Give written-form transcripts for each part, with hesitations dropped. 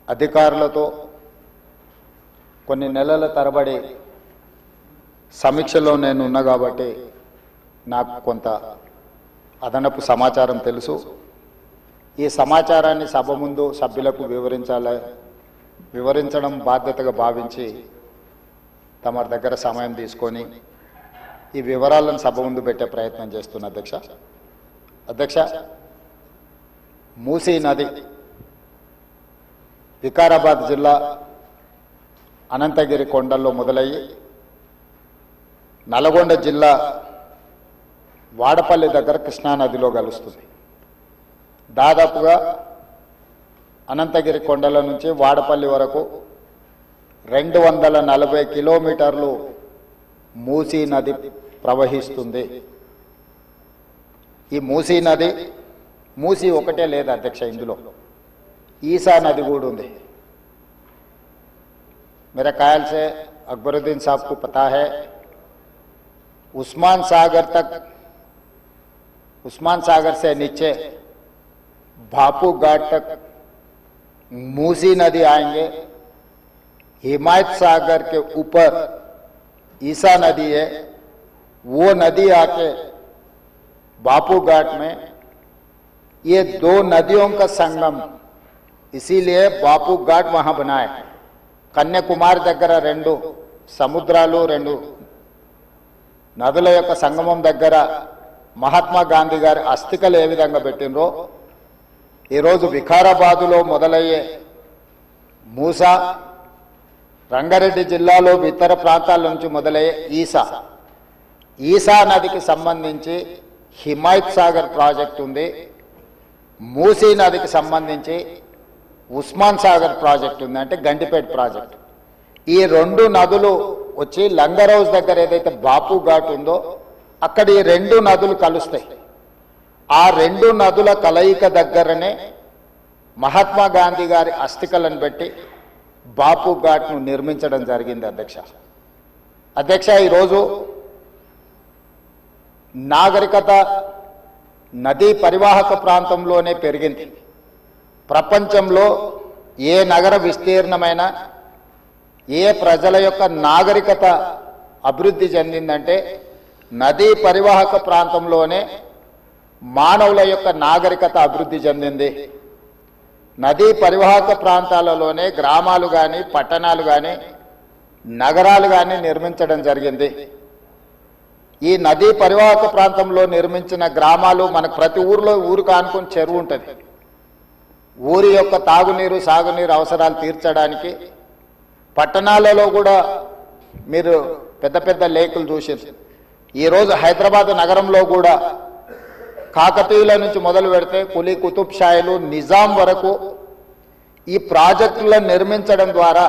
అధికారులతో కొన్ని నెలల తరబడి సమీక్షలో నేను ఉన్నా కాబట్టి నాకు కొంత అదనపు సమాచారం తెలుసు. ఈ సమాచారాన్ని సభ ముందు సభ్యులకు వివరించడం బాధ్యతగా భావించి తమ దగ్గర సమయం తీసుకొని ఈ వివరాలను సభ ముందు పెట్టే ప్రయత్నం చేస్తున్న అధ్యక్ష, మూసీ నది వికారాబాద్ జిల్లా అనంతగిరి కొండల్లో మొదలయ్యి నల్గొండ జిల్లా వాడపల్లి దగ్గర కృష్ణానదిలో కలుస్తుంది. దాదాపుగా అనంతగిరి కొండల నుంచి వాడపల్లి వరకు 240 కిలోమీటర్లు మూసీ నది ప్రవహిస్తుంది. ఈ మూసీ నది మూసీ ఒకటే లేదు అధ్యక్ష, ఇందులో ఈసా నది కూడా ఉంది. मेरे ख्याल से अकबरुद्दीन साहब को पता है, उस्मान सागर से नीचे बापू घाट तक मूसी नदी आएंगे. हिमायत सागर के ऊपर ईसा नदी है, वो नदी आके बापू घाट में, ये दो नदियों का संगम, इसीलिए बापू घाट वहां बनाए. కన్యాకుమారి దగ్గర 2 సముద్రాలు 2 నదుల యొక్క సంగమం దగ్గర మహాత్మా గాంధీ గారి అస్థికలు ఏ విధంగా పెట్టినరో ఈరోజు వికారాబాదులో మొదలయ్యే మూసా, రంగారెడ్డి జిల్లాలో ఇతర ప్రాంతాల నుంచి మొదలయ్యే ఈసా నదికి సంబంధించి హిమాయత్ సాగర్ ప్రాజెక్ట్ ఉంది. మూసీ నదికి సంబంధించి ఉస్మాన్ సాగర్ ప్రాజెక్ట్ ఉంది, అంటే గండిపేట ప్రాజెక్ట్. ఈ 2 నదులు వచ్చి లంగర్ హౌస్ దగ్గర ఏదైతే బాపు ఘాట్ ఉందో అక్కడ ఈ 2 నదులు కలుస్తాయి. ఆ 2 నదుల కలయిక దగ్గరనే మహాత్మా గాంధీ గారి అస్థికలను పెట్టి బాపు ఘాట్ను నిర్మించడం జరిగింది. అధ్యక్ష, ఈరోజు నాగరికత నదీ పరివాహక ప్రాంతంలోనే పెరిగింది. ప్రపంచంలో ఏ నగర విస్తీర్ణమైన ఏ ప్రజల యొక్క నాగరికత అభివృద్ధి చెందిందంటే నదీ పరివాహక ప్రాంతంలోనే మానవుల యొక్క నాగరికత అభివృద్ధి చెందింది. నదీ పరివాహక ప్రాంతాలలోనే గ్రామాలు కానీ పట్టణాలు కానీ నగరాలు కానీ నిర్మించడం జరిగింది. ఈ నదీ పరివాహక ప్రాంతంలో నిర్మించిన గ్రామాలు మనకు ప్రతి ఊరికి ఆనుకొని చెరువు ఉంటుంది. ఊరి యొక్క తాగునీరు సాగునీరు అవసరాలు తీర్చడానికి పట్టణాలలో కూడా మీరు పెద్ద పెద్ద లేకులు చూసారు. ఈరోజు హైదరాబాద్ నగరంలో కూడా కాకతీయుల నుంచి మొదలు పెడితే కులీ కుతుబ్ షాయిలు నిజాం వరకు ఈ ప్రాజెక్టులను నిర్మించడం ద్వారా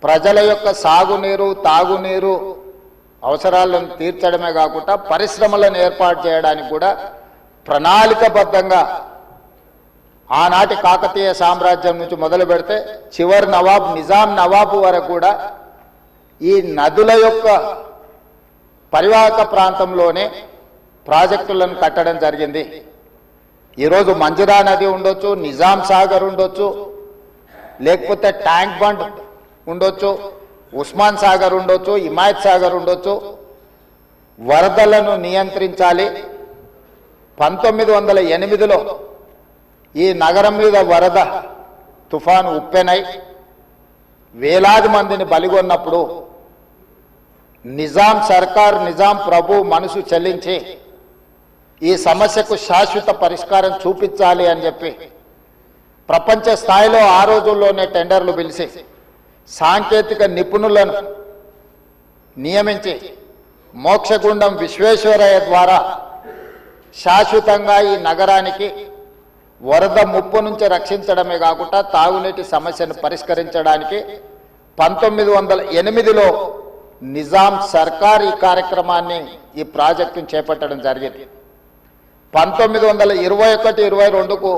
ప్రజల యొక్క సాగునీరు తాగునీరు అవసరాలను తీర్చడమే కాకుండా పరిశ్రమలను ఏర్పాటు చేయడానికి కూడా ప్రణాళికబద్ధంగా ఆనాటి కాకతీయ సామ్రాజ్యం నుంచి మొదలు పెడితే చివరి నవాబ్ నిజాం నవాబు వరకు కూడా ఈ నదుల యొక్క పరివాహక ప్రాంతంలోనే ప్రాజెక్టులను కట్టడం జరిగింది. ఈరోజు మంజిరా నది ఉండొచ్చు, నిజాం సాగర్ ఉండొచ్చు, లేకపోతే ట్యాంక్ బండ్ ఉండొచ్చు, ఉస్మాన్ సాగర్ ఉండొచ్చు, హిమాయత్ సాగర్ ఉండొచ్చు. వరదలను నియంత్రించాలి. 1908లో ఈ నగరం మీద వరద తుఫాను ఉప్పెనై వేలాది మందిని బలిగొన్నప్పుడు నిజాం సర్కార్, నిజాం ప్రభు మనసు చెల్లించి ఈ సమస్యకు శాశ్వత పరిష్కారం చూపించాలి అని చెప్పి ప్రపంచ స్థాయిలో ఆ రోజుల్లోనే టెండర్లు పిలిచి సాంకేతిక నిపుణులను నియమించి మోక్షగుండం విశ్వేశ్వరయ్య ద్వారా శాశ్వతంగా ఈ నగరానికి వరద ముప్పు నుంచి రక్షించడమే కాకుండా తాగునీటి సమస్యను పరిష్కరించడానికి 1908లో నిజాం సర్కార్ ఈ కార్యక్రమాన్ని ఈ ప్రాజెక్టును చేపట్టడం జరిగింది. 1921-22కు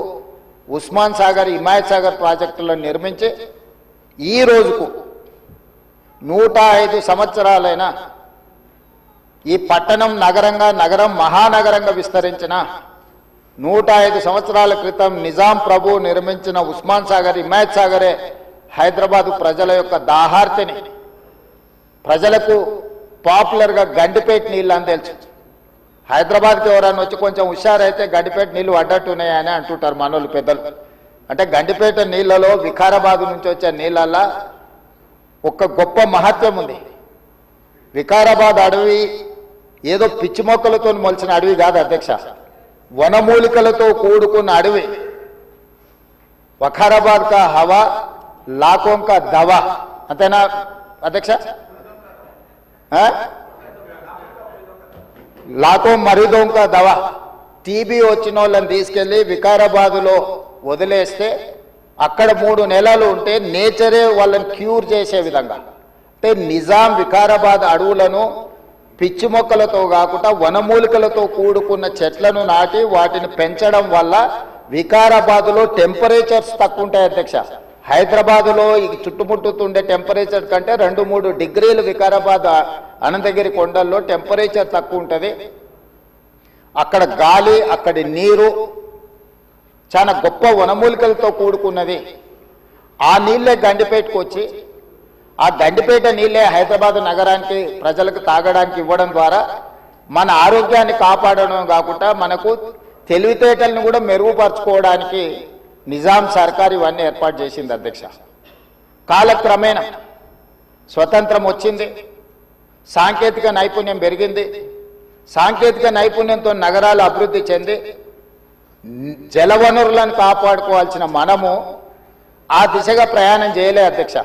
ఉస్మాన్ సాగర్, హిమాయత్ సాగర్ ప్రాజెక్టులను నిర్మించి ఈ రోజుకు 105 సంవత్సరాలైన ఈ పట్టణం నగరం మహానగరంగా విస్తరించిన 105 సంవత్సరాల క్రితం నిజాం ప్రభు నిర్మించిన ఉస్మాన్ సాగర్, హిమాయత్ సాగరే హైదరాబాదు ప్రజల యొక్క దాహార్తిని, ప్రజలకు పాపులర్గా గండిపేట నీళ్ళు అని తెలుసు. హైదరాబాద్కి ఎవరైనా వచ్చి కొంచెం హుషారైతే గండిపేట నీళ్ళు అడ్డట్టున్నాయని అంటుంటారు మనోళ్ళు పెద్దలు. అంటే గండిపేట నీళ్ళలో వికారాబాద్ నుంచి వచ్చే నీళ్ళల్లో ఒక గొప్ప మహత్వం ఉంది. వికారాబాద్ అడవి ఏదో పిచ్చి మొక్కలతో మొలిచిన అడవి కాదు అధ్యక్ష, వనమూలికలతో కూడుకున్న అడవి. వఖారాబాద్ కా హవా లాఖోం కా దవా, అంతేనా అధ్యక్ష? లాఖో మరీదోం కా దవా. టీబీ వచ్చిన వాళ్ళని తీసుకెళ్లి వికారాబాదులో వదిలేస్తే అక్కడ 3 నెలలు ఉంటే నేచరే వాళ్ళని క్యూర్ చేసే విధంగా, అంటే నిజాం వికారాబాద్ అడవులను పిచ్చి మొక్కలతో కాకుండా వనమూలికలతో కూడుకున్న చెట్లను నాటి వాటిని పెంచడం వల్ల వికారాబాదులో టెంపరేచర్స్ తక్కువ ఉంటాయి అధ్యక్ష. హైదరాబాదులో ఈ చుట్టుముట్టుతుండే టెంపరేచర్ కంటే 2-3 డిగ్రీలు వికారాబాద్ అనంతగిరి కొండల్లో టెంపరేచర్ తక్కువ ఉంటుంది. అక్కడ గాలి, అక్కడి నీరు చాలా గొప్ప వనమూలికలతో కూడుకున్నది. ఆ నీళ్ళే గండిపేటకు వచ్చి, ఆ గండిపేట నీళ్ళే హైదరాబాద్ నగరానికి ప్రజలకు తాగడానికి ఇవ్వడం ద్వారా మన ఆరోగ్యాన్ని కాపాడడం కాకుండా మనకు తెలివితేటలను కూడా మెరుగుపరచుకోవడానికి నిజాం సర్కార్ ఇవన్నీ ఏర్పాటు చేసింది అధ్యక్ష. కాలక్రమేణా స్వతంత్రం వచ్చింది, సాంకేతిక నైపుణ్యం పెరిగింది. సాంకేతిక నైపుణ్యంతో నగరాలు అభివృద్ధి చెంది జలవనరులను కాపాడుకోవాల్సిన మనము ఆ దిశగా ప్రయాణం చేయలే అధ్యక్ష.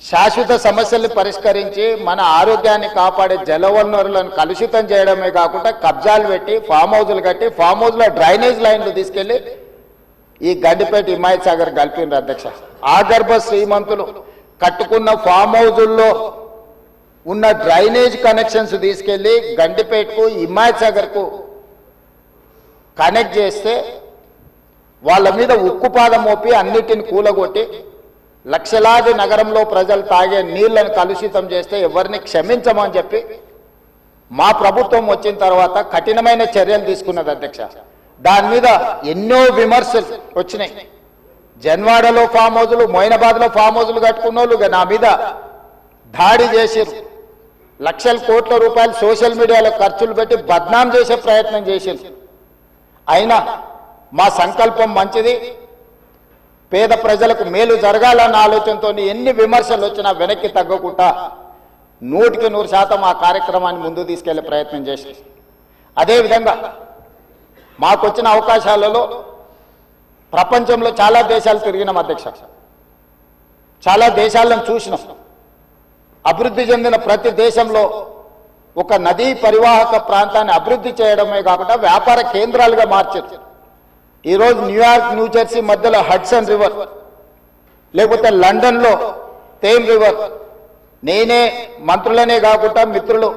శాశ్వత సమస్యల్ని పరిష్కరించి మన ఆరోగ్యాన్ని కాపాడే జలవనరులను కలుషితం చేయడమే కాకుండా కబ్జాలు పెట్టి ఫామ్ హౌజులు కట్టి ఫామ్ హౌజ్లో డ్రైనేజ్ లైన్లు తీసుకెళ్లి ఈ గండిపేట హిమాయత్ సాగర్ కలిపిండ్రు అధ్యక్ష. ఆగర్భ శ్రీమంతులు కట్టుకున్న ఫామ్ హౌజుల్లో ఉన్న డ్రైనేజ్ కనెక్షన్స్ తీసుకెళ్లి గండిపేటకు హిమాయత్ సాగర్కు కనెక్ట్ చేస్తే వాళ్ళ మీద ఉక్కుపాదం మోపి అన్నిటిని కూలగొట్టి లక్షలాది నగరంలో ప్రజలు తాగే నీళ్లను కలుషితం చేస్తే ఎవరిని క్షమించమని చెప్పి మా ప్రభుత్వం వచ్చిన తర్వాత కఠినమైన చర్యలు తీసుకున్నది అధ్యక్ష. దాని మీద ఎన్నో విమర్శలు వచ్చినాయి. జన్వాడలో ఫామ్ హౌజులు, మొయినాబాద్లో ఫామ్ హౌజులు కట్టుకున్న వాళ్ళు నా మీద దాడి చేసిరు. లక్షల కోట్ల రూపాయలు సోషల్ మీడియాలో ఖర్చులు పెట్టి బద్నాం చేసే ప్రయత్నం చేసిరు. అయినా మా సంకల్పం మంచిది, పేద ప్రజలకు మేలు జరగాలన్న ఆలోచనతో ఎన్ని విమర్శలు వచ్చినా వెనక్కి తగ్గకుండా 100% ఆ కార్యక్రమాన్ని ముందుకు తీసుకెళ్లే ప్రయత్నం చేసి, అదేవిధంగా మాకు వచ్చిన అవకాశాలలో ప్రపంచంలో చాలా దేశాలు తిరిగినాం అధ్యక్ష. చాలా దేశాలను చూసినాం. అభివృద్ధి చెందిన ప్రతి దేశంలో ఒక నదీ పరివాహక ప్రాంతాన్ని అభివృద్ధి చేయడమే కాకుండా వ్యాపార కేంద్రాలుగా మార్చారు. ఈరోజు న్యూయార్క్, న్యూజెర్సీ మధ్యలో హడ్సన్ రివర్, లేకపోతే లండన్లో థేమ్ రివర్. నేనే మంత్రులనే కాకుండా మిత్రులు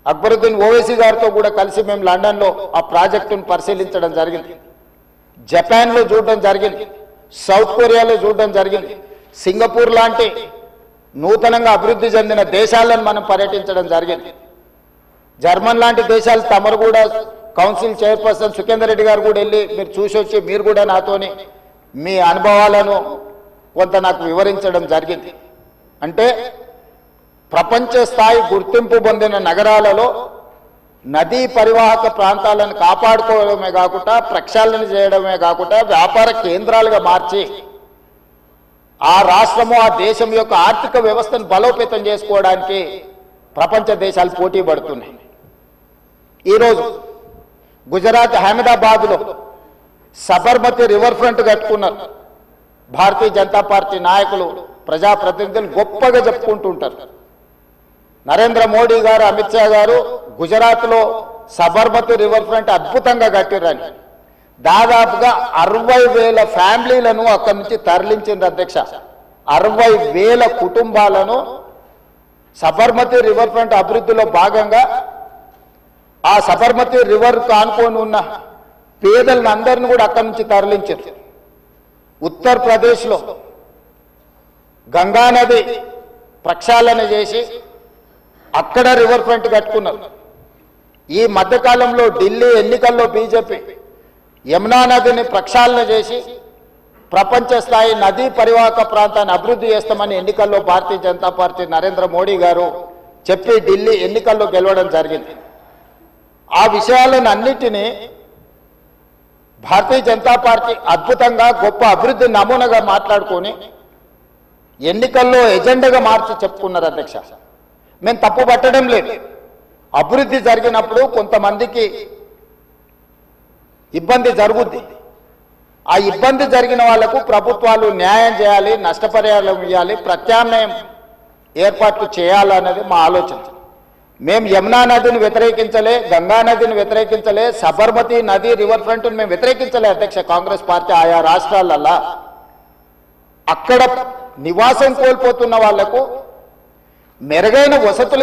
అక్బరుద్దీన్ ఓవైసీ గారితో కూడా కలిసి మేము లండన్లో ఆ ప్రాజెక్టును పరిశీలించడం జరిగింది. జపాన్లో చూడడం జరిగింది, సౌత్ కొరియాలో చూడడం జరిగింది, సింగపూర్ లాంటి నూతనంగా అభివృద్ధి చెందిన దేశాలను మనం పర్యటించడం జరిగింది. జర్మన్ లాంటి దేశాలు తమరు కూడా కౌన్సిల్ చైర్పర్సన్ సుఖేందర్ రెడ్డి గారు కూడా వెళ్ళి మీరు చూసి వచ్చి మీరు కూడా నాతోని మీ అనుభవాలను కొంత నాకు వివరించడం జరిగింది. అంటే ప్రపంచ స్థాయి గుర్తింపు పొందిన నగరాలలో నదీ పరివాహక ప్రాంతాలను కాపాడుకోవడమే కాకుండా ప్రక్షాళన చేయడమే కాకుండా వ్యాపార కేంద్రాలుగా మార్చి ఆ రాష్ట్రము, ఆ దేశం యొక్క ఆర్థిక వ్యవస్థను బలోపేతం చేసుకోవడానికి ప్రపంచ దేశాలు పోటీ పడుతున్నాయి. ఈరోజు గుజరాత్ అహ్మదాబాద్లో సబర్మతి రివర్ ఫ్రంట్ కట్టుకున్నారు. భారతీయ జనతా పార్టీ నాయకులు, ప్రజాప్రతినిధులు గొప్పగా చెప్పుకుంటుంటారు. నరేంద్ర మోడీ గారు, అమిత్ షా గారు గుజరాత్లో సబర్మతి రివర్ ఫ్రంట్ అద్భుతంగా కట్టిర్రని దాదాపుగా 60,000 ఫ్యామిలీలను అక్కడి నుంచి తరలించింది అధ్యక్ష. 60,000 కుటుంబాలను సబర్మతి రివర్ ఫ్రంట్ అభివృద్ధిలో భాగంగా ఆ సబర్మతి రివర్ కానుకొని ఉన్న పేదలను అందరిని కూడా అక్కడి నుంచి తరలించారు. ఉత్తరప్రదేశ్లో గంగానది ప్రక్షాళన చేసి అక్కడ రివర్ ఫ్రంట్ కట్టుకున్నారు. ఈ మధ్యకాలంలో ఢిల్లీ ఎన్నికల్లో బీజేపీ యమునా నదిని ప్రక్షాళన చేసి ప్రపంచ స్థాయి నదీ పరివాహక ప్రాంతాన్ని అభివృద్ధి చేస్తామని ఎన్నికల్లో భారతీయ జనతా పార్టీ నరేంద్ర మోడీ గారు చెప్పి ఢిల్లీ ఎన్నికల్లో గెలవడం జరిగింది. ఆ విషయాలను అన్నిటినీ భారతీయ జనతా పార్టీ అద్భుతంగా గొప్ప అభివృద్ధి నమూనాగా మాట్లాడుకొని ఎన్నికల్లో ఎజెండాగా మార్చి చెప్పుకున్నారు. అధ్యక్ష, మేము తప్పు పట్టడం లేదు. అభివృద్ధి జరిగినప్పుడు కొంతమందికి ఇబ్బంది జరుగుద్ది. ఆ ఇబ్బంది జరిగిన వాళ్లకు ప్రభుత్వాలు న్యాయం చేయాలి, నష్టపరిహారం ఇవ్వాలి, ప్రత్యామ్నాయం ఏర్పాట్లు చేయాలన్నది మా ఆలోచన. మేము యమునా నదిని వ్యతిరేకించలే, గంగా నదిని వ్యతిరేకించలే, సబర్మతి నది రివర్ ఫ్రంట్ మేము వ్యతిరేకించలే. అధ్యక్ష, కాంగ్రెస్ పార్టీ ఆయా రాష్ట్రాలల్లో అక్కడ నివాసం కోల్పోతున్న వాళ్లకు మెరుగైన వసతులు